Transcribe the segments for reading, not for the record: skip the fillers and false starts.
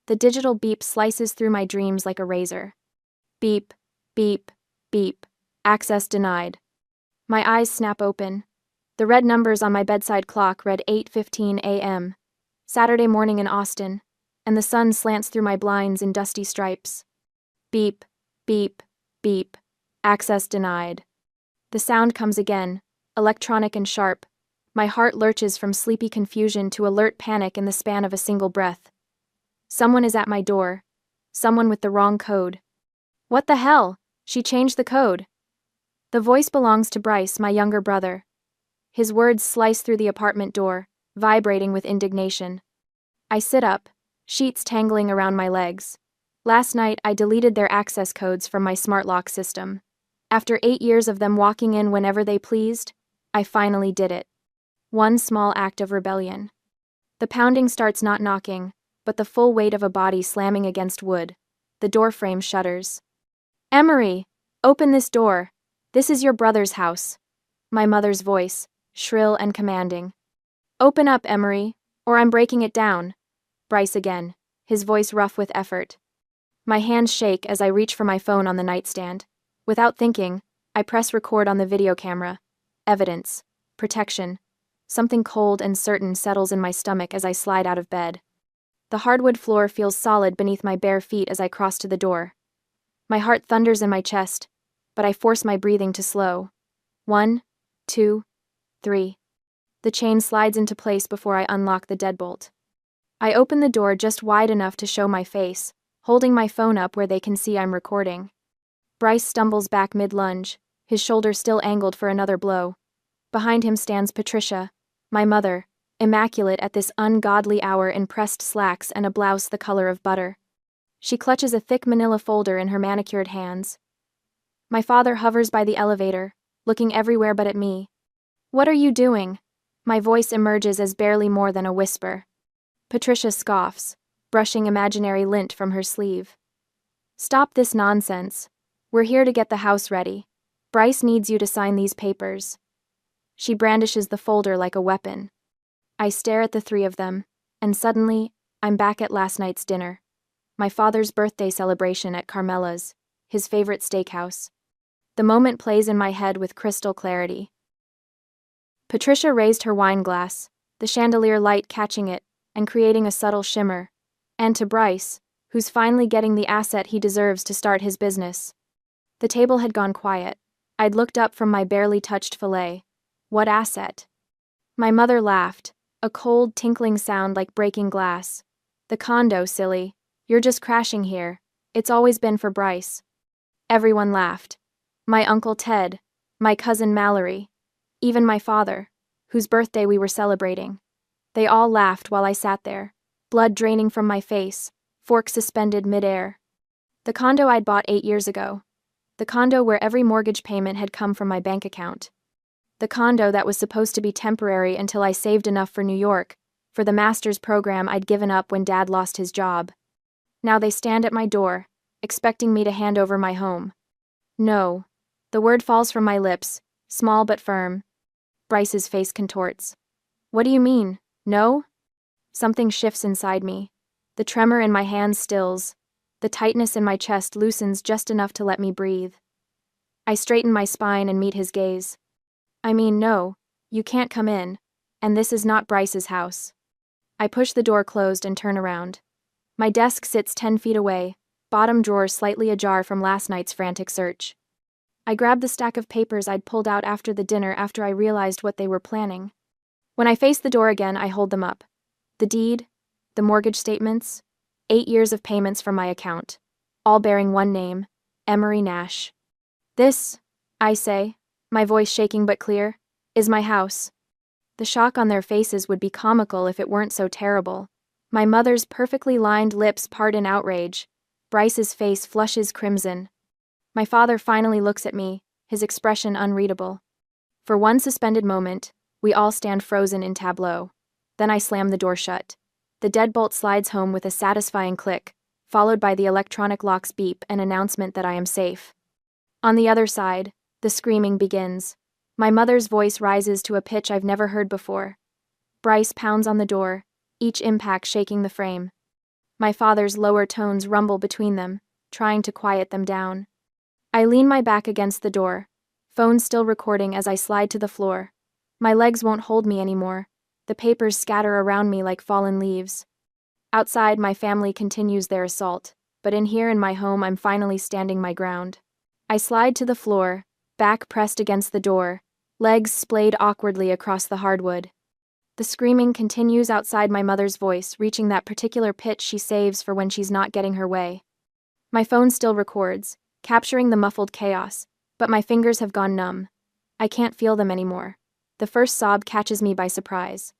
The digital beep slices through my dreams like a razor. Beep, beep, beep. Access denied. My eyes snap open. The red numbers on my bedside clock read 8:15 a.m. Saturday morning in Austin, and the sun slants through my blinds in dusty stripes. Beep, beep, beep. Access denied. The sound comes again, electronic and sharp. My heart lurches from sleepy confusion to alert panic in the span of a single breath. Someone is at my door. Someone with the wrong code. What the hell? She changed the code. The voice belongs to Bryce, my younger brother. His words slice through the apartment door, vibrating with indignation. I sit up, sheets tangling around my legs. Last night, I deleted their access codes from my smart lock system. After 8 years of them walking in whenever they pleased, I finally did it. One small act of rebellion. The pounding starts not knocking, but the full weight of a body slamming against wood. The door frame shudders. Emery, open this door. This is your brother's house. My mother's voice, shrill and commanding. Open up, Emery, or I'm breaking it down. Bryce again, his voice rough with effort. My hands shake as I reach for my phone on the nightstand. Without thinking, I press record on the video camera. Evidence. Protection. Something cold and certain settles in my stomach as I slide out of bed. The hardwood floor feels solid beneath my bare feet as I cross to the door. My heart thunders in my chest, but I force my breathing to slow. 1, 2, 3. The chain slides into place before I unlock the deadbolt. I open the door just wide enough to show my face, holding my phone up where they can see I'm recording. Bryce stumbles back mid-lunge, his shoulder still angled for another blow. Behind him stands Patricia, my mother, immaculate at this ungodly hour in pressed slacks and a blouse the color of butter. She clutches a thick manila folder in her manicured hands. My father hovers by the elevator, looking everywhere but at me. What are you doing? My voice emerges as barely more than a whisper. Patricia scoffs, brushing imaginary lint from her sleeve. Stop this nonsense. We're here to get the house ready. Bryce needs you to sign these papers. She brandishes the folder like a weapon. I stare at the three of them, and suddenly, I'm back at last night's dinner. My father's birthday celebration at Carmela's, his favorite steakhouse. The moment plays in my head with crystal clarity. Patricia raised her wine glass, the chandelier light catching it and creating a subtle shimmer. And to Bryce, who's finally getting the asset he deserves to start his business. The table had gone quiet. I'd looked up from my barely touched fillet. What asset? My mother laughed, a cold, tinkling sound like breaking glass. The condo, silly. You're just crashing here. It's always been for Bryce. Everyone laughed. My Uncle Ted, my cousin Mallory, even my father, whose birthday we were celebrating. They all laughed while I sat there, blood draining from my face, fork suspended midair. The condo I'd bought 8 years ago. The condo where every mortgage payment had come from my bank account. The condo that was supposed to be temporary until I saved enough for New York, for the master's program I'd given up when Dad lost his job. Now they stand at my door, expecting me to hand over my home. No. The word falls from my lips, small but firm. Bryce's face contorts. What do you mean, no? Something shifts inside me. The tremor in my hands stills. The tightness in my chest loosens just enough to let me breathe. I straighten my spine and meet his gaze. I mean, no, you can't come in, and this is not Bryce's house. I push the door closed and turn around. My desk sits 10 feet away, bottom drawer slightly ajar from last night's frantic search. I grab the stack of papers I'd pulled out after the dinner after I realized what they were planning. When I face the door again, I hold them up. The deed, the mortgage statements, 8 years of payments from my account, all bearing one name, Emery Nash. This, I say, my voice shaking but clear, is my house. The shock on their faces would be comical if it weren't so terrible. My mother's perfectly lined lips part in outrage. Bryce's face flushes crimson. My father finally looks at me, his expression unreadable. For one suspended moment, we all stand frozen in tableau. Then I slam the door shut. The deadbolt slides home with a satisfying click, followed by the electronic lock's beep and announcement that I am safe. On the other side, the screaming begins. My mother's voice rises to a pitch I've never heard before. Bryce pounds on the door, each impact shaking the frame. My father's lower tones rumble between them, trying to quiet them down. I lean my back against the door, phone still recording as I slide to the floor. My legs won't hold me anymore. The papers scatter around me like fallen leaves. Outside, my family continues their assault, but in here in my home, I'm finally standing my ground. I slide to the floor, back pressed against the door, legs splayed awkwardly across the hardwood. The screaming continues outside, my mother's voice reaching that particular pitch she saves for when she's not getting her way. My phone still records, capturing the muffled chaos, but my fingers have gone numb. I can't feel them anymore. The first sob catches me by surprise.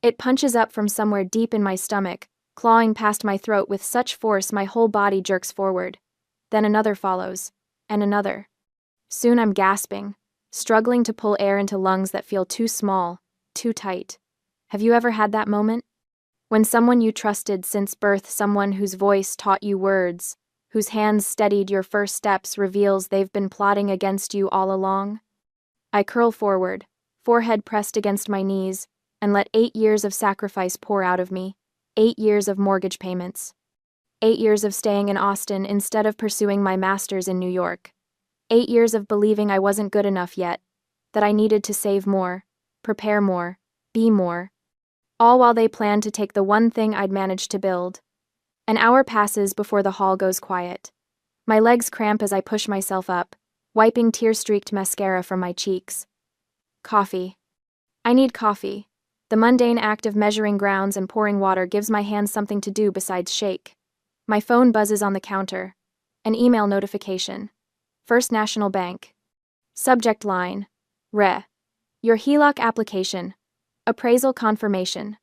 It punches up from somewhere deep in my stomach, clawing past my throat with such force my whole body jerks forward. Then another follows, and another. Soon I'm gasping, struggling to pull air into lungs that feel too small, too tight. Have you ever had that moment? When someone you trusted since birth, someone whose voice taught you words, whose hands steadied your first steps, reveals they've been plotting against you all along? I curl forward, forehead pressed against my knees, and let 8 years of sacrifice pour out of me. 8 years of mortgage payments. 8 years of staying in Austin instead of pursuing my master's in New York. 8 years of believing I wasn't good enough yet, that I needed to save more, prepare more, be more. All while they planned to take the one thing I'd managed to build. An hour passes before the hall goes quiet. My legs cramp as I push myself up, wiping tear-streaked mascara from my cheeks. Coffee. I need coffee. The mundane act of measuring grounds and pouring water gives my hands something to do besides shake. My phone buzzes on the counter. An email notification. First National Bank. Subject line. Your HELOC application. Appraisal confirmation.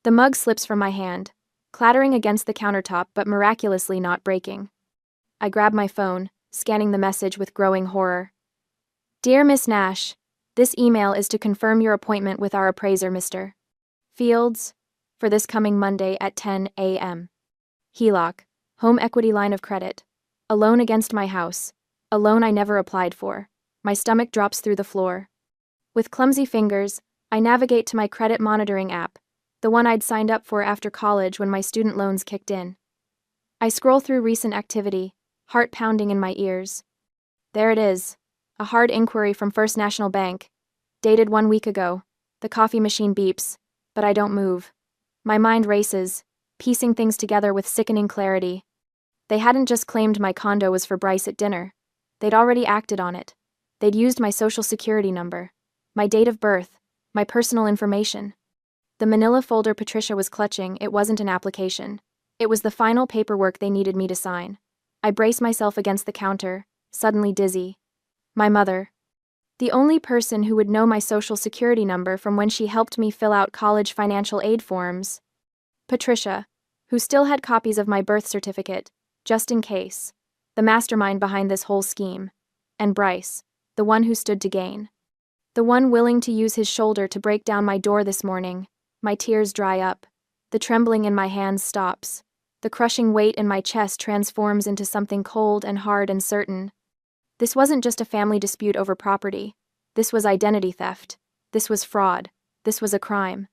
The mug slips from my hand, clattering against the countertop but miraculously not breaking. I grab my phone, scanning the message with growing horror. Dear Miss Nash, this email is to confirm your appointment with our appraiser, Mr. Fields, for this coming Monday at 10 a.m. HELOC, home equity line of credit. A loan against my house. A loan I never applied for. My stomach drops through the floor. With clumsy fingers, I navigate to my credit monitoring app, the one I'd signed up for after college when my student loans kicked in. I scroll through recent activity, heart pounding in my ears. There it is. A hard inquiry from First National Bank. Dated 1 week ago. The coffee machine beeps, but I don't move. My mind races, piecing things together with sickening clarity. They hadn't just claimed my condo was for Bryce at dinner. They'd already acted on it. They'd used my social security number, my date of birth, my personal information. The manila folder Patricia was clutching, it wasn't an application. It was the final paperwork they needed me to sign. I brace myself against the counter, suddenly dizzy. My mother. The only person who would know my social security number from when she helped me fill out college financial aid forms. Patricia, who still had copies of my birth certificate, just in case. The mastermind behind this whole scheme. And Bryce, the one who stood to gain. The one willing to use his shoulder to break down my door this morning. My tears dry up. The trembling in my hands stops. The crushing weight in my chest transforms into something cold and hard and certain. This wasn't just a family dispute over property. This was identity theft. This was fraud. This was a crime.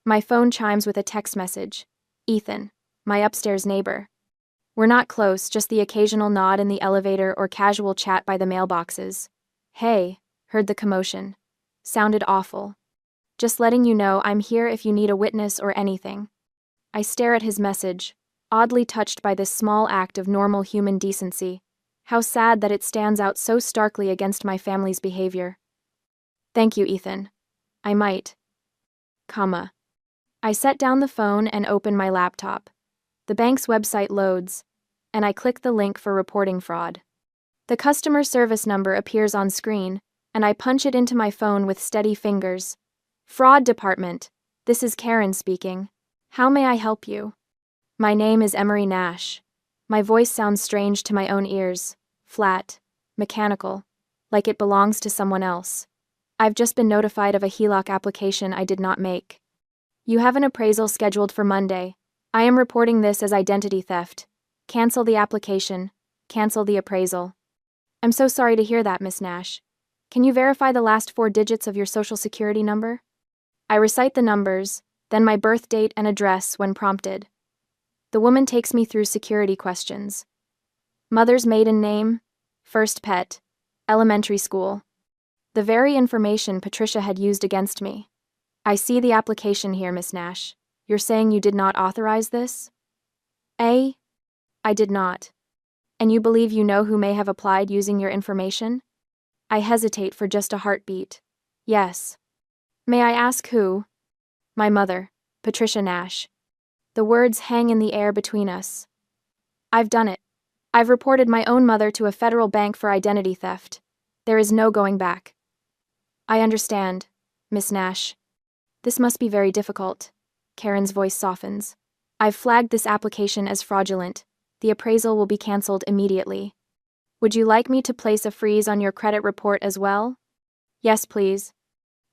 My phone chimes with a text message. Ethan, my upstairs neighbor. We're not close, just the occasional nod in the elevator or casual chat by the mailboxes. Hey, heard the commotion. Sounded awful. Just letting you know I'm here if you need a witness or anything. I stare at his message, oddly touched by this small act of normal human decency. How sad that it stands out so starkly against my family's behavior. Thank you, Ethan. I might. I set down the phone and open my laptop. The bank's website loads, and I click the link for reporting fraud. The customer service number appears on screen, and I punch it into my phone with steady fingers. Fraud department. This is Karen speaking. How may I help you? My name is Emery Nash. My voice sounds strange to my own ears. Flat, mechanical, like it belongs to someone else. I've just been notified of a HELOC application I did not make. You have an appraisal scheduled for Monday. I am reporting this as identity theft. Cancel the application. Cancel the appraisal. I'm so sorry to hear that, Miss Nash. Can you verify the last 4 digits of your social security number? I recite the numbers, then my birth date and address when prompted. The woman takes me through security questions. Mother's maiden name, first pet, elementary school. The very information Patricia had used against me. I see the application here, Miss Nash. You're saying you did not authorize this? I did not. And you believe you know who may have applied using your information? I hesitate for just a heartbeat. Yes. May I ask who? My mother, Patricia Nash. The words hang in the air between us. I've done it. I've reported my own mother to a federal bank for identity theft. There is no going back. I understand, Miss Nash. This must be very difficult. Karen's voice softens. I've flagged this application as fraudulent. The appraisal will be canceled immediately. Would you like me to place a freeze on your credit report as well? Yes, please.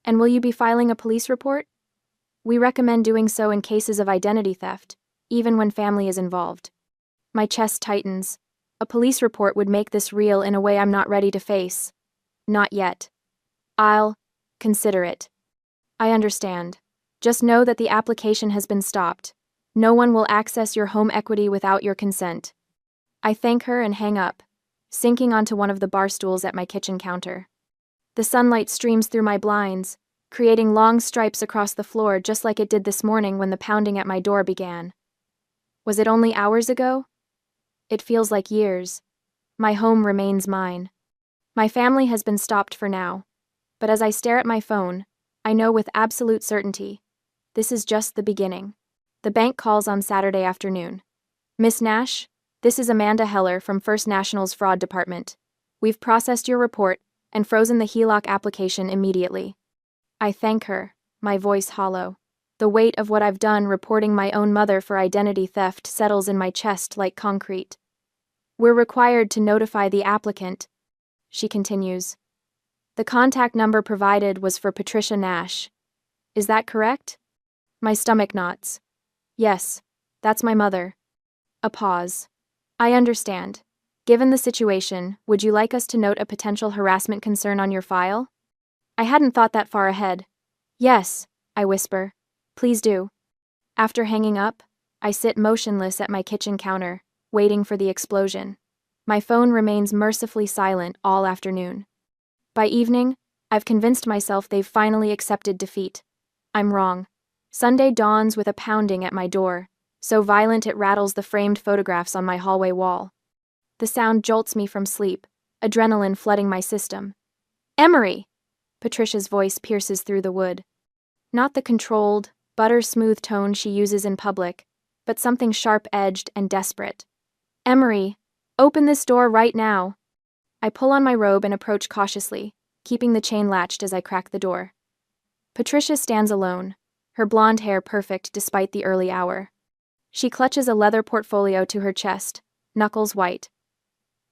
And will you be filing a police report? We recommend doing so in cases of identity theft, even when family is involved. My chest tightens. A police report would make this real in a way I'm not ready to face. Not yet. I'll consider it. I understand. Just know that the application has been stopped. No one will access your home equity without your consent. I thank her and hang up, sinking onto one of the bar stools at my kitchen counter. The sunlight streams through my blinds, creating long stripes across the floor just like it did this morning when the pounding at my door began. Was it only hours ago? It feels like years. My home remains mine. My family has been stopped for now, but as I stare at my phone, I know with absolute certainty, this is just the beginning. The bank calls on Saturday afternoon. Miss Nash, this is Amanda Heller from First National's Fraud Department. We've processed your report and frozen the HELOC application immediately. I thank her, my voice hollow. The weight of what I've done reporting my own mother for identity theft settles in my chest like concrete. We're required to notify the applicant, she continues. The contact number provided was for Patricia Nash. Is that correct? My stomach knots. Yes, that's my mother. A pause. I understand. Given the situation, would you like us to note a potential harassment concern on your file? I hadn't thought that far ahead. Yes, I whisper. Please do. After hanging up, I sit motionless at my kitchen counter, waiting for the explosion. My phone remains mercifully silent all afternoon. By evening, I've convinced myself they've finally accepted defeat. I'm wrong. Sunday dawns with a pounding at my door, so violent it rattles the framed photographs on my hallway wall. The sound jolts me from sleep, adrenaline flooding my system. Emery! Patricia's voice pierces through the wood. Not the controlled, butter-smooth tone she uses in public, but something sharp-edged and desperate. Emery, open this door right now. I pull on my robe and approach cautiously, keeping the chain latched as I crack the door. Patricia stands alone, her blonde hair perfect despite the early hour. She clutches a leather portfolio to her chest, knuckles white.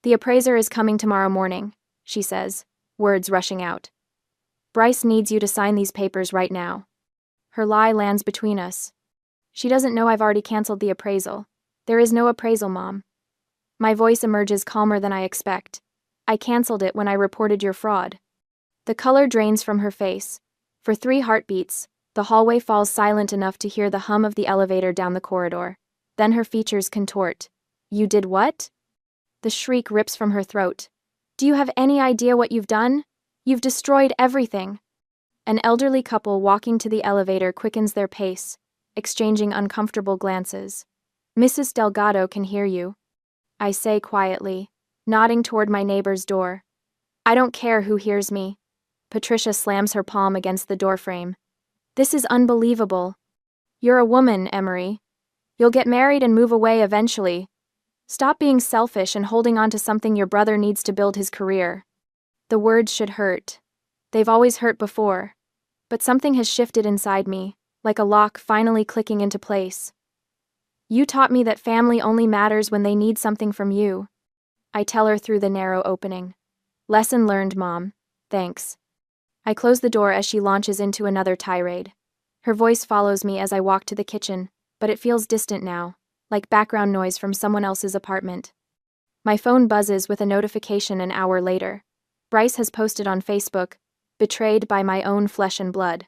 The appraiser is coming tomorrow morning, she says, words rushing out. Bryce needs you to sign these papers right now. Her lie lands between us. She doesn't know I've already canceled the appraisal. There is no appraisal, Mom. My voice emerges calmer than I expect. I canceled it when I reported your fraud. The color drains from her face. For 3 heartbeats, the hallway falls silent enough to hear the hum of the elevator down the corridor. Then her features contort. You did what? The shriek rips from her throat. Do you have any idea what you've done? You've destroyed everything. An elderly couple walking to the elevator quickens their pace, exchanging uncomfortable glances. Mrs. Delgado can hear you, I say quietly, nodding toward my neighbor's door. I don't care who hears me. Patricia slams her palm against the doorframe. This is unbelievable. You're a woman, Emery. You'll get married and move away eventually. Stop being selfish and holding on to something your brother needs to build his career. The words should hurt. They've always hurt before. But something has shifted inside me, like a lock finally clicking into place. You taught me that family only matters when they need something from you. I tell her through the narrow opening. Lesson learned, Mom. Thanks. I close the door as she launches into another tirade. Her voice follows me as I walk to the kitchen, but it feels distant now, like background noise from someone else's apartment. My phone buzzes with a notification an hour later. Bryce has posted on Facebook, betrayed by my own flesh and blood.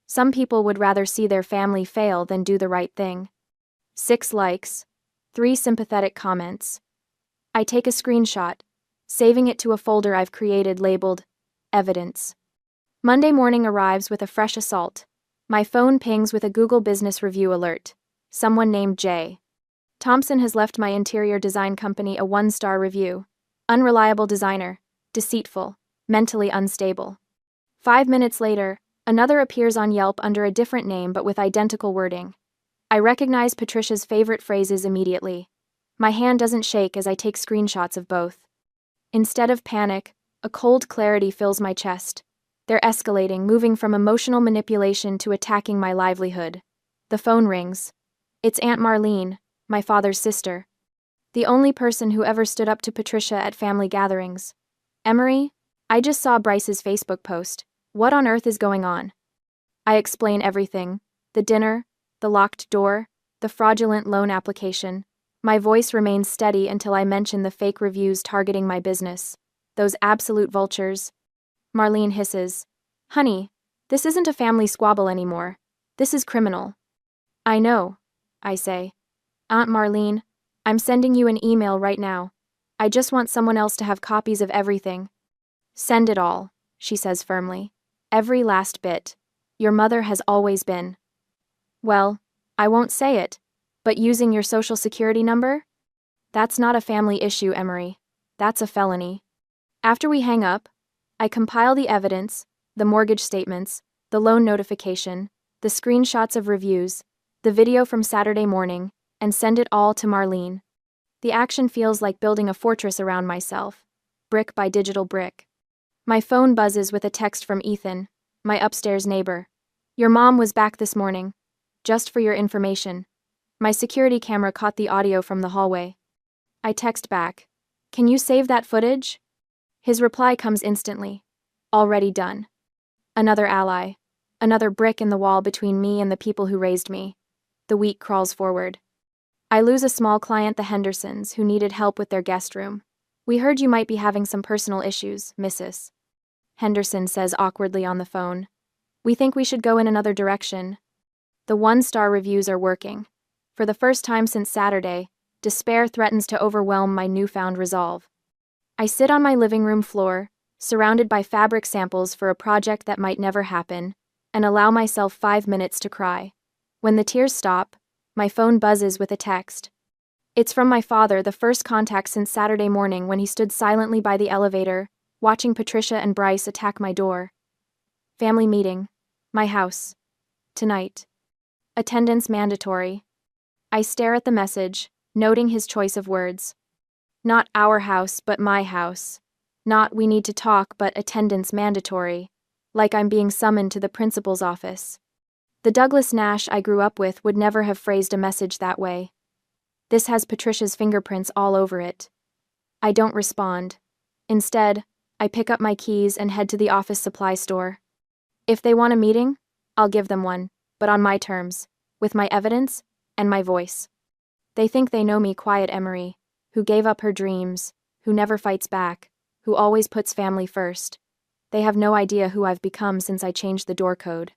Some people would rather see their family fail than do the right thing. 6 likes, 3 sympathetic comments. I take a screenshot, saving it to a folder I've created labeled Evidence. Monday morning arrives with a fresh assault. My phone pings with a Google Business Review alert. Someone named Jay Thompson has left my interior design company a 1-star review. Unreliable designer, deceitful, mentally unstable. 5 minutes later, another appears on Yelp under a different name but with identical wording. I recognize Patricia's favorite phrases immediately. My hand doesn't shake as I take screenshots of both. Instead of panic, a cold clarity fills my chest. They're escalating, moving from emotional manipulation to attacking my livelihood. The phone rings. It's Aunt Marlene, my father's sister. The only person who ever stood up to Patricia at family gatherings. Emery, I just saw Bryce's Facebook post. What on earth is going on? I explain everything. The dinner, the locked door, the fraudulent loan application. My voice remains steady until I mention the fake reviews targeting my business. Those absolute vultures. Marlene hisses. Honey, this isn't a family squabble anymore. This is criminal. I know, I say. Aunt Marlene, I'm sending you an email right now. I just want someone else to have copies of everything. Send it all, she says firmly. Every last bit. Your mother has always been. Well, I won't say it, but using your social security number? That's not a family issue, Emery. That's a felony. After we hang up, I compile the evidence, the mortgage statements, the loan notification, the screenshots of reviews, the video from Saturday morning, and send it all to Marlene. The action feels like building a fortress around myself, brick by digital brick. My phone buzzes with a text from Ethan, my upstairs neighbor. Your mom was back this morning. Just for your information. My security camera caught the audio from the hallway. I text back. Can you save that footage? His reply comes instantly. Already done. Another ally. Another brick in the wall between me and the people who raised me. The week crawls forward. I lose a small client, the Hendersons, who needed help with their guest room. We heard you might be having some personal issues, Mrs. Henderson says awkwardly on the phone. We think we should go in another direction. The 1-star reviews are working. For the first time since Saturday, despair threatens to overwhelm my newfound resolve. I sit on my living room floor, surrounded by fabric samples for a project that might never happen, and allow myself 5 minutes to cry. When the tears stop, my phone buzzes with a text. It's from my father, the first contact since Saturday morning when he stood silently by the elevator, watching Patricia and Bryce attack my door. Family meeting. My house. Tonight. Attendance mandatory. I stare at the message, noting his choice of words. Not our house, but my house. Not we need to talk, but attendance mandatory. Like I'm being summoned to the principal's office. The Douglas Nash I grew up with would never have phrased a message that way. This has Patricia's fingerprints all over it. I don't respond. Instead, I pick up my keys and head to the office supply store. If they want a meeting, I'll give them one, but on my terms, with my evidence and my voice. They think they know me, quiet Emery, who gave up her dreams, who never fights back, who always puts family first. They have no idea who I've become since I changed the door code.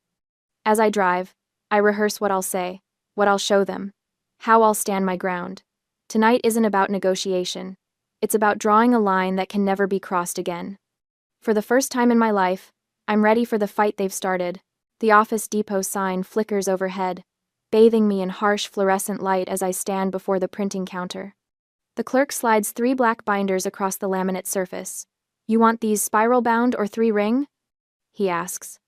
As I drive, I rehearse what I'll say, what I'll show them, how I'll stand my ground. Tonight isn't about negotiation. It's about drawing a line that can never be crossed again. For the first time in my life, I'm ready for the fight they've started. The Office Depot sign flickers overhead, bathing me in harsh fluorescent light as I stand before the printing counter. The clerk slides 3 black binders across the laminate surface. You want these spiral-bound or 3-ring? He asks.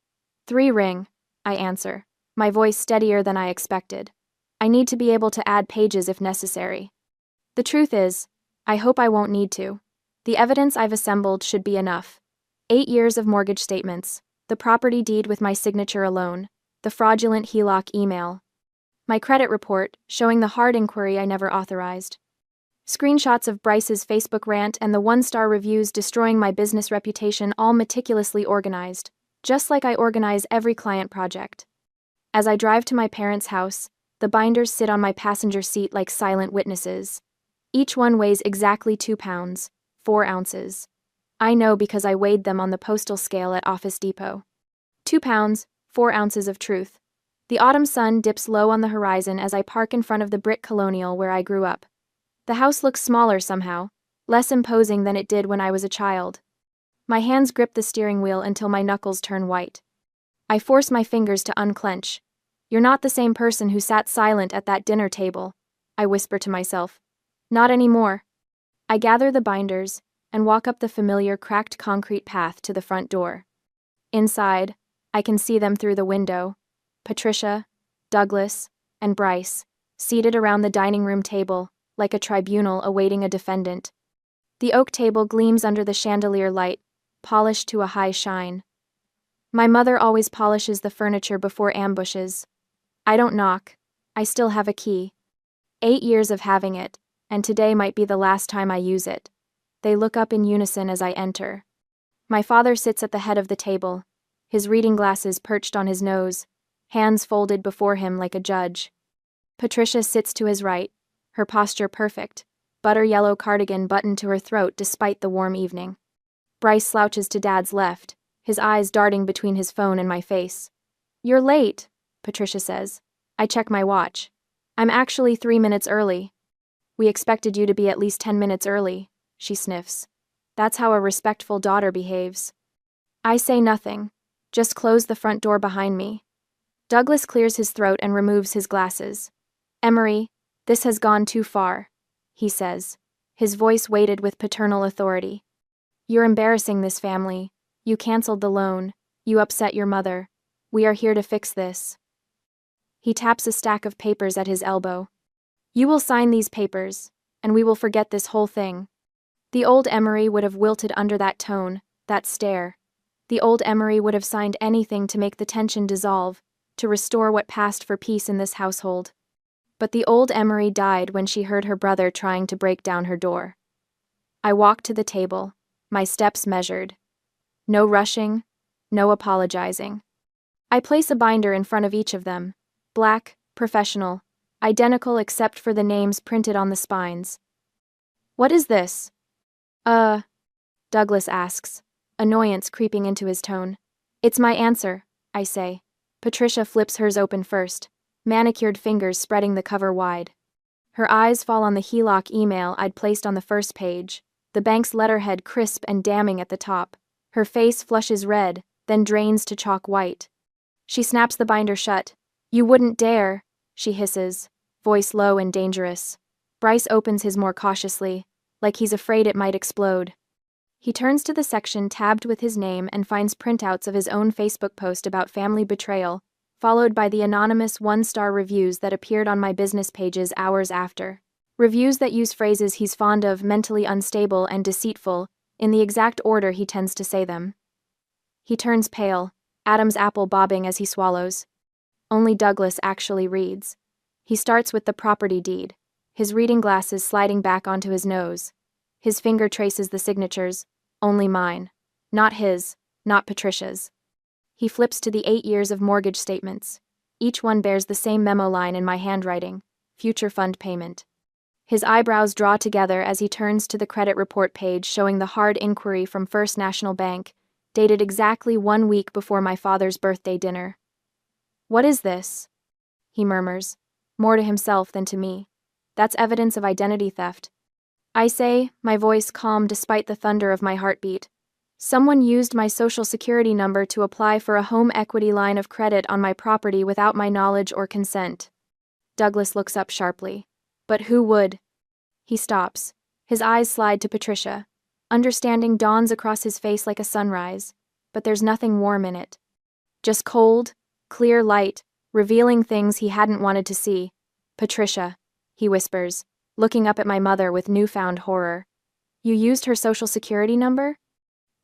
3-ring, I answer, my voice steadier than I expected. I need to be able to add pages if necessary. The truth is, I hope I won't need to. The evidence I've assembled should be enough. 8 years of mortgage statements, the property deed with my signature alone, the fraudulent HELOC email, my credit report showing the hard inquiry I never authorized, screenshots of Bryce's Facebook rant and the 1-star reviews destroying my business reputation, all meticulously organized, just like I organize every client project. As I drive to my parents' house, the binders sit on my passenger seat like silent witnesses. Each one weighs exactly 2 pounds, 4 ounces. I know because I weighed them on the postal scale at Office Depot. 2 pounds, 4 ounces of truth. The autumn sun dips low on the horizon as I park in front of the brick colonial where I grew up, The house looks smaller somehow, less imposing than it did when I was a child. My hands grip the steering wheel until my knuckles turn white. I force my fingers to unclench. You're not the same person who sat silent at that dinner table, I whisper to myself. Not anymore. I gather the binders and walk up the familiar cracked concrete path to the front door. Inside, I can see them through the window. Patricia, Douglas, and Bryce, seated around the dining room table, like a tribunal awaiting a defendant. The oak table gleams under the chandelier light, polished to a high shine. My mother always polishes the furniture before ambushes. I don't knock. I still have a key. 8 years of having it, and today might be the last time I use it. They look up in unison as I enter. My father sits at the head of the table, his reading glasses perched on his nose, hands folded before him like a judge. Patricia sits to his right, her posture perfect, butter-yellow cardigan buttoned to her throat despite the warm evening. Bryce slouches to Dad's left, his eyes darting between his phone and my face. You're late, Patricia says. I check my watch. I'm actually 3 minutes early. We expected you to be at least 10 minutes early, she sniffs. That's how a respectful daughter behaves. I say nothing, just close the front door behind me. Douglas clears his throat and removes his glasses. Emery, this has gone too far, he says, his voice weighted with paternal authority. You're embarrassing this family. You canceled the loan. You upset your mother. We are here to fix this. He taps a stack of papers at his elbow. You will sign these papers, and we will forget this whole thing. The old Emery would have wilted under that tone, that stare. The old Emery would have signed anything to make the tension dissolve, to restore what passed for peace in this household. But the old Emery died when she heard her brother trying to break down her door. I walk to the table, my steps measured. No rushing, no apologizing. I place a binder in front of each of them, black, professional, identical except for the names printed on the spines. What is this? Douglas asks, annoyance creeping into his tone. It's my answer, I say. Patricia flips hers open first, manicured fingers spreading the cover wide. Her eyes fall on the HELOC email I'd placed on the first page, the bank's letterhead crisp and damning at the top. Her face flushes red, then drains to chalk white. She snaps the binder shut. You wouldn't dare, she hisses, voice low and dangerous. Bryce opens his more cautiously, like he's afraid it might explode. He turns to the section tabbed with his name and finds printouts of his own Facebook post about family betrayal, followed by the anonymous 1-star reviews that appeared on my business pages hours after. Reviews that use phrases he's fond of, mentally unstable and deceitful, in the exact order he tends to say them. He turns pale, Adam's apple bobbing as he swallows. Only Douglas actually reads. He starts with the property deed, his reading glasses sliding back onto his nose. His finger traces the signatures, only mine. Not his, not Patricia's. He flips to the 8 years of mortgage statements. Each one bears the same memo line in my handwriting, future fund payment. His eyebrows draw together as he turns to the credit report page showing the hard inquiry from First National Bank, dated exactly 1 week before my father's birthday dinner. What is this? He murmurs, more to himself than to me. That's evidence of identity theft. I say, my voice calm despite the thunder of my heartbeat. Someone used my social security number to apply for a home equity line of credit on my property without my knowledge or consent. Douglas looks up sharply. But who would? He stops. His eyes slide to Patricia. Understanding dawns across his face like a sunrise, but there's nothing warm in it. Just cold, clear light, revealing things he hadn't wanted to see. Patricia, he whispers, looking up at my mother with newfound horror. You used her social security number?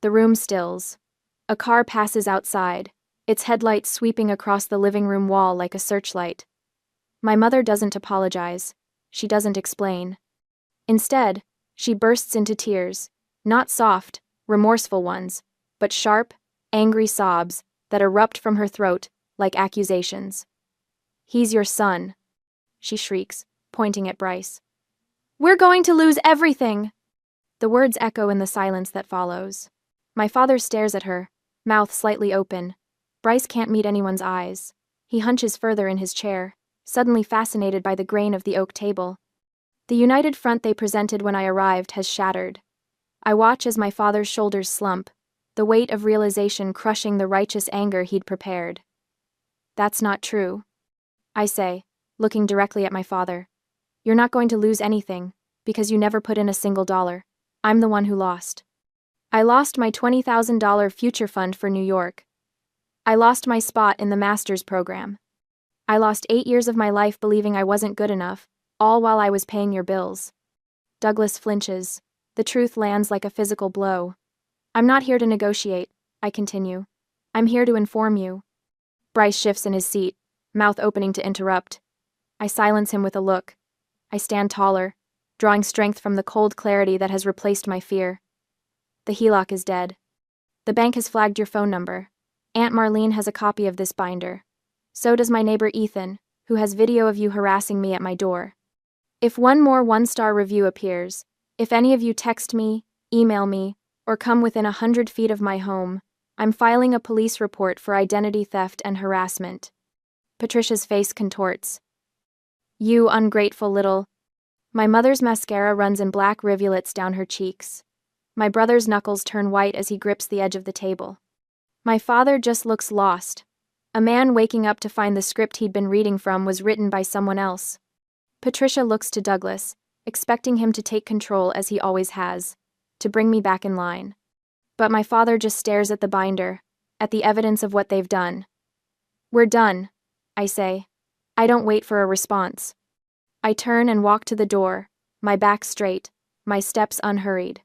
The room stills. A car passes outside, its headlights sweeping across the living room wall like a searchlight. My mother doesn't apologize. She doesn't explain. Instead, she bursts into tears, not soft, remorseful ones, but sharp, angry sobs that erupt from her throat like accusations. He's your son, she shrieks, pointing at Bryce. We're going to lose everything! The words echo in the silence that follows. My father stares at her, mouth slightly open. Bryce can't meet anyone's eyes. He hunches further in his chair, suddenly fascinated by the grain of the oak table. The united front they presented when I arrived has shattered. I watch as my father's shoulders slump, the weight of realization crushing the righteous anger he'd prepared. That's not true, I say, looking directly at my father. You're not going to lose anything, because you never put in a single dollar. I'm the one who lost. I lost my $20,000 future fund for New York. I lost my spot in the master's program. I lost 8 years of my life believing I wasn't good enough, all while I was paying your bills. Douglas flinches. The truth lands like a physical blow. I'm not here to negotiate, I continue. I'm here to inform you. Bryce shifts in his seat, mouth opening to interrupt. I silence him with a look. I stand taller, drawing strength from the cold clarity that has replaced my fear. The HELOC is dead. The bank has flagged your phone number. Aunt Marlene has a copy of this binder. So does my neighbor Ethan, who has video of you harassing me at my door. If one more one-star review appears, if any of you text me, email me, or come within 100 feet of my home, I'm filing a police report for identity theft and harassment. Patricia's face contorts. You ungrateful little... My mother's mascara runs in black rivulets down her cheeks. My brother's knuckles turn white as he grips the edge of the table. My father just looks lost. A man waking up to find the script he'd been reading from was written by someone else. Patricia looks to Douglas, expecting him to take control as he always has, to bring me back in line. But my father just stares at the binder, at the evidence of what they've done. We're done, I say. I don't wait for a response. I turn and walk to the door, my back straight, my steps unhurried.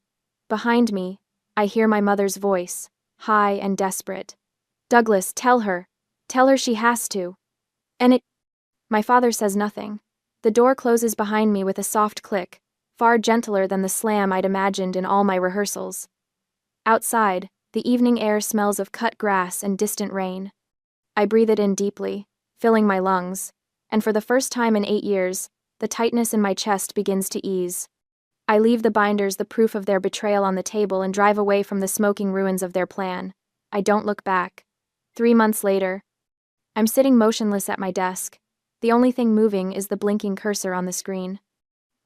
Behind me, I hear my mother's voice, high and desperate. Douglas, tell her she has to. My father says nothing. The door closes behind me with a soft click, far gentler than the slam I'd imagined in all my rehearsals. Outside, the evening air smells of cut grass and distant rain. I breathe it in deeply, filling my lungs, and for the first time in 8 years, the tightness in my chest begins to ease. I leave the binders the proof of their betrayal on the table and drive away from the smoking ruins of their plan. I don't look back. 3 months later, I'm sitting motionless at my desk. The only thing moving is the blinking cursor on the screen.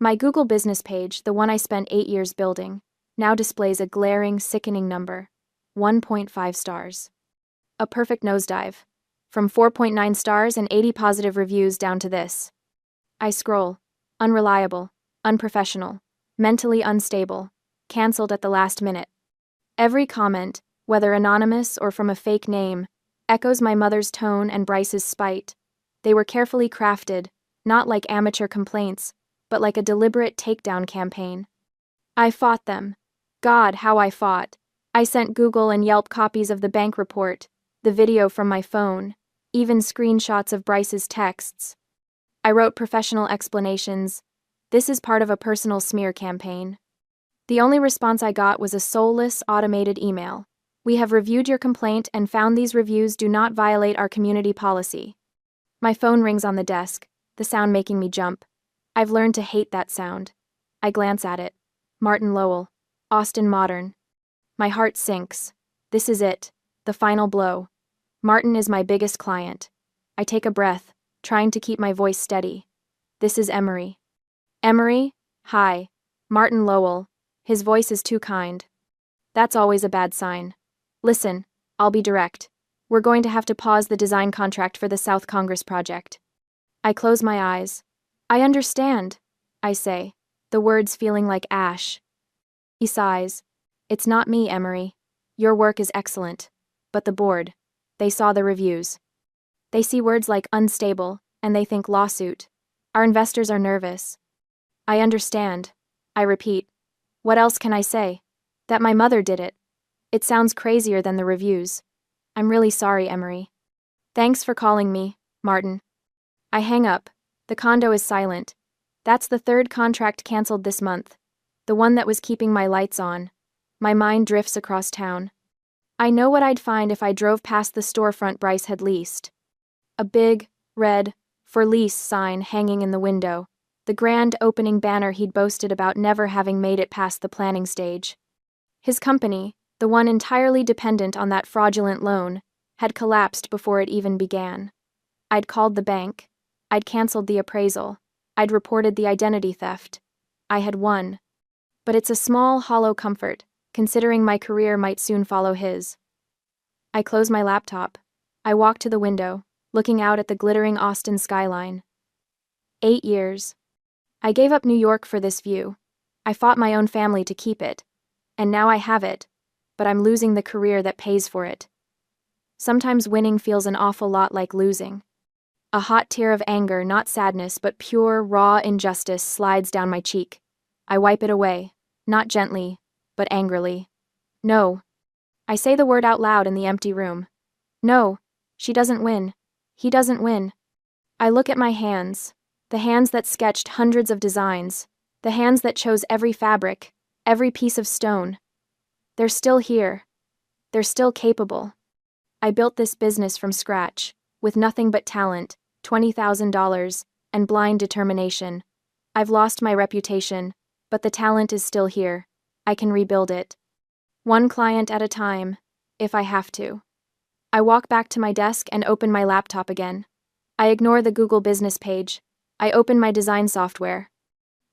My Google business page, the one I spent 8 years building, now displays a glaring, sickening number: 1.5 stars. A perfect nosedive. From 4.9 stars and 80 positive reviews down to this. I scroll. Unreliable, unprofessional, mentally unstable, cancelled at the last minute. Every comment, whether anonymous or from a fake name, echoes my mother's tone and Bryce's spite. They were carefully crafted, not like amateur complaints, but like a deliberate takedown campaign. I fought them. God, how I fought. I sent Google and Yelp copies of the bank report, the video from my phone, even screenshots of Bryce's texts. I wrote professional explanations. This is part of a personal smear campaign. The only response I got was a soulless, automated email. We have reviewed your complaint and found these reviews do not violate our community policy. My phone rings on the desk, the sound making me jump. I've learned to hate that sound. I glance at it. Martin Lowell, Austin Modern. My heart sinks. This is it, the final blow. Martin is my biggest client. I take a breath, trying to keep my voice steady. This is Emery. Emery? Hi. Martin Lowell. His voice is too kind. That's always a bad sign. Listen, I'll be direct. We're going to have to pause the design contract for the South Congress project. I close my eyes. I understand, I say, the words feeling like ash. He sighs. It's not me, Emery. Your work is excellent. But the board. They saw the reviews. They see words like unstable, and they think lawsuit. Our investors are nervous. I understand. I repeat. What else can I say? That my mother did it. It sounds crazier than the reviews. I'm really sorry, Emery. Thanks for calling me, Martin. I hang up. The condo is silent. That's the third contract canceled this month. The one that was keeping my lights on. My mind drifts across town. I know what I'd find if I drove past the storefront Bryce had leased. A big, red, for lease sign hanging in the window. The grand opening banner he'd boasted about never having made it past the planning stage. His company, the one entirely dependent on that fraudulent loan, had collapsed before it even began. I'd called the bank. I'd canceled the appraisal. I'd reported the identity theft. I had won. But it's a small, hollow comfort, considering my career might soon follow his. I close my laptop. I walk to the window, looking out at the glittering Austin skyline. 8 years. I gave up New York for this view. I fought my own family to keep it. And now I have it, but I'm losing the career that pays for it. Sometimes winning feels an awful lot like losing. A hot tear of anger, not sadness, but pure, raw injustice slides down my cheek. I wipe it away, not gently, but angrily. No. I say the word out loud in the empty room. No, she doesn't win. He doesn't win. I look at my hands, the hands that sketched hundreds of designs, the hands that chose every fabric, every piece of stone. They're still here. They're still capable. I built this business from scratch, with nothing but talent, $20,000, and blind determination. I've lost my reputation, but the talent is still here. I can rebuild it. One client at a time, if I have to. I walk back to my desk and open my laptop again. I ignore the Google business page. I open my design software.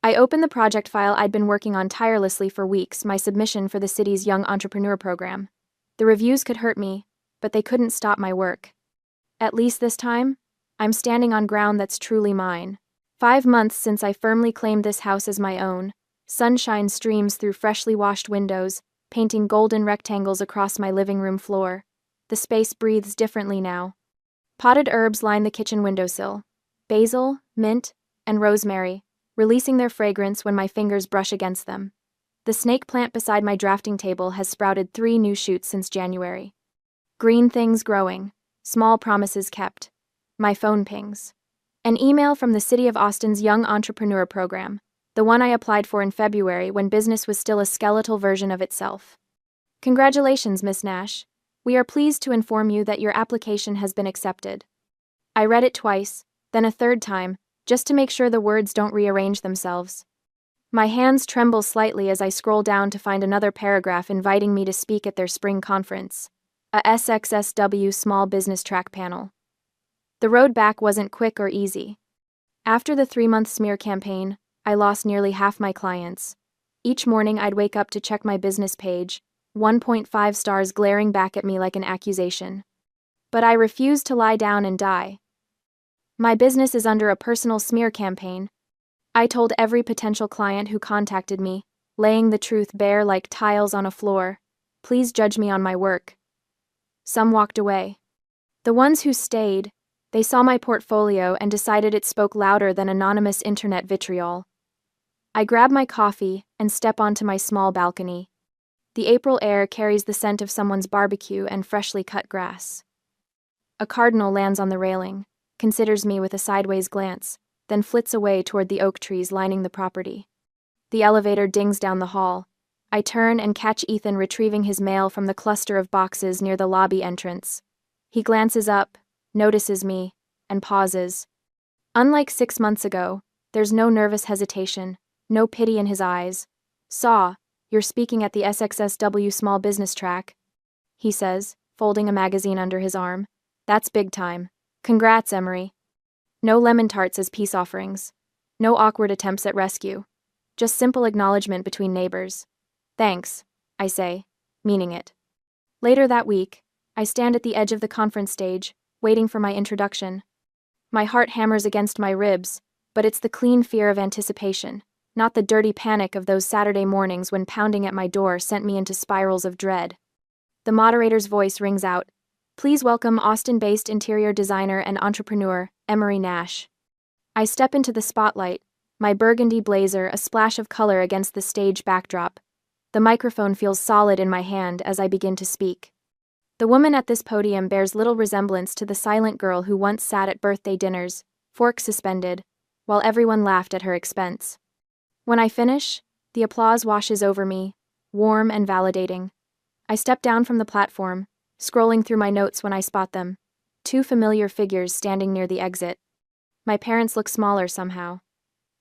I open the project file I'd been working on tirelessly for weeks, my submission for the city's Young Entrepreneur Program. The reviews could hurt me, but they couldn't stop my work. At least this time, I'm standing on ground that's truly mine. 5 months since I firmly claimed this house as my own. Sunshine streams through freshly washed windows, painting golden rectangles across my living room floor. The space breathes differently now. Potted herbs line the kitchen windowsill. Basil, mint, and rosemary, releasing their fragrance when my fingers brush against them. The snake plant beside my drafting table has sprouted 3 new shoots since January. Green things growing, small promises kept. My phone pings. An email from the City of Austin's Young Entrepreneur Program, the one I applied for in February when business was still a skeletal version of itself. Congratulations, Miss Nash. We are pleased to inform you that your application has been accepted. I read it twice, then a third time, just to make sure the words don't rearrange themselves. My hands tremble slightly as I scroll down to find another paragraph inviting me to speak at their spring conference, a SXSW Small Business Track panel. The road back wasn't quick or easy. After the 3-month smear campaign, I lost nearly half my clients. Each morning I'd wake up to check my business page, 1.5 stars glaring back at me like an accusation. But I refused to lie down and die. My business is under a personal smear campaign. I told every potential client who contacted me, laying the truth bare like tiles on a floor. Please judge me on my work. Some walked away. The ones who stayed, they saw my portfolio and decided it spoke louder than anonymous internet vitriol. I grab my coffee and step onto my small balcony. The April air carries the scent of someone's barbecue and freshly cut grass. A cardinal lands on the railing, considers me with a sideways glance, then flits away toward the oak trees lining the property. The elevator dings down the hall. I turn and catch Ethan retrieving his mail from the cluster of boxes near the lobby entrance. He glances up, notices me, and pauses. Unlike 6 months ago, there's no nervous hesitation, no pity in his eyes. "Saw, you're speaking at the SXSW Small Business Track," he says, folding a magazine under his arm. "That's big time. Congrats, Emery." No lemon tarts as peace offerings. No awkward attempts at rescue. Just simple acknowledgement between neighbors. "Thanks," I say, meaning it. Later that week, I stand at the edge of the conference stage, waiting for my introduction. My heart hammers against my ribs, but it's the clean fear of anticipation, not the dirty panic of those Saturday mornings when pounding at my door sent me into spirals of dread. The moderator's voice rings out. "Please welcome Austin-based interior designer and entrepreneur, Emery Nash." I step into the spotlight, my burgundy blazer a splash of color against the stage backdrop. The microphone feels solid in my hand as I begin to speak. The woman at this podium bears little resemblance to the silent girl who once sat at birthday dinners, forks suspended, while everyone laughed at her expense. When I finish, the applause washes over me, warm and validating. I step down from the platform, scrolling through my notes when I spot them. 2 familiar figures standing near the exit. My parents look smaller somehow.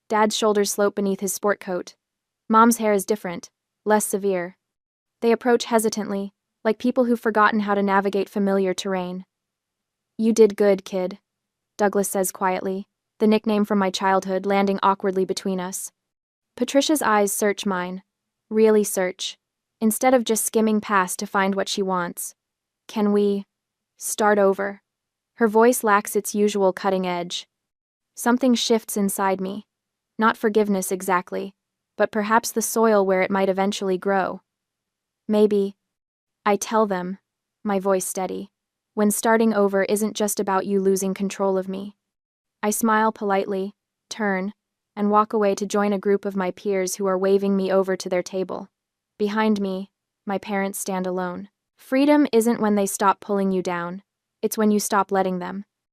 Dad's shoulders slope beneath his sport coat. Mom's hair is different, less severe. They approach hesitantly, like people who've forgotten how to navigate familiar terrain. "You did good, kid," Douglas says quietly, the nickname from my childhood landing awkwardly between us. Patricia's eyes search mine. Really search. Instead of just skimming past to find what she wants. Can we start over? Her voice lacks its usual cutting edge. Something shifts inside me. Not forgiveness exactly, but perhaps the soil where it might eventually grow. Maybe. I tell them, my voice steady, when starting over isn't just about you losing control of me. I smile politely, turn, and walk away to join a group of my peers who are waving me over to their table. Behind me, my parents stand alone. Freedom isn't when they stop pulling you down. It's when you stop letting them.